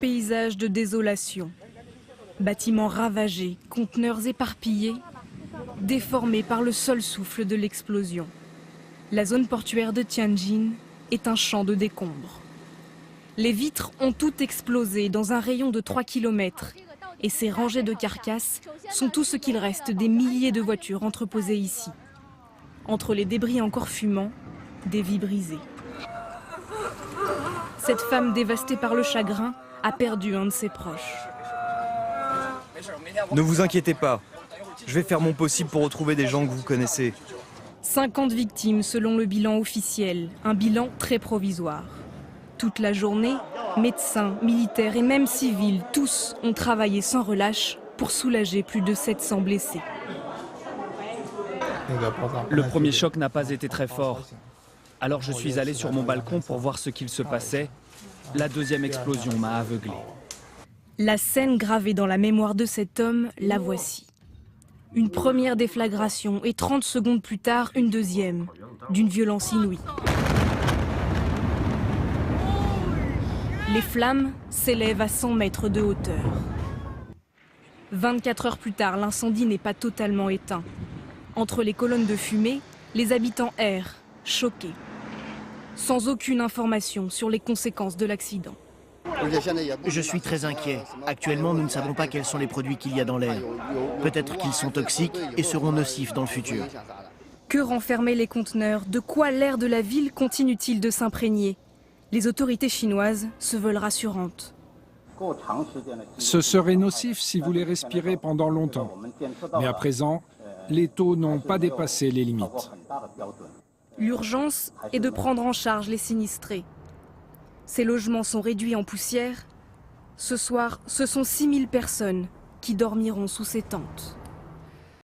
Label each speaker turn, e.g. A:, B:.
A: Paysage de désolation. Bâtiments ravagés, conteneurs éparpillés, déformés par le seul souffle de l'explosion. La zone portuaire de Tianjin est un champ de décombres. Les vitres ont toutes explosé dans un rayon de 3 km et ces rangées de carcasses sont tout ce qu'il reste des milliers de voitures entreposées ici. Entre les débris encore fumants, des vies brisées. Cette femme dévastée par le chagrin a perdu un de ses proches.
B: Ne vous inquiétez pas, je vais faire mon possible pour retrouver des gens que vous connaissez.
A: 50 victimes selon le bilan officiel, un bilan très provisoire. Toute la journée, médecins, militaires et même civils, tous ont travaillé sans relâche pour soulager plus de 700 blessés.
C: Le premier choc n'a pas été très fort. Alors je suis allé sur mon balcon pour voir ce qu'il se passait. La deuxième explosion m'a aveuglé.
A: La scène gravée dans la mémoire de cet homme, la voici. Une première déflagration et 30 secondes plus tard, une deuxième, d'une violence inouïe. Les flammes s'élèvent à 100 mètres de hauteur. 24 heures plus tard, l'incendie n'est pas totalement éteint. Entre les colonnes de fumée, les habitants errent, choqués, sans aucune information sur les conséquences de l'accident.
D: Je suis très inquiet. Actuellement, nous ne savons pas quels sont les produits qu'il y a dans l'air. Peut-être qu'ils sont toxiques et seront nocifs dans le futur.
A: Que renfermaient les conteneurs? De quoi l'air de la ville continue-t-il de s'imprégner? Les autorités chinoises se veulent rassurantes.
E: Ce serait nocif si vous les respirez pendant longtemps. Mais à présent, les taux n'ont pas dépassé les limites.
A: L'urgence est de prendre en charge les sinistrés. Ces logements sont réduits en poussière. Ce soir, ce sont 6000 personnes qui dormiront sous ces tentes.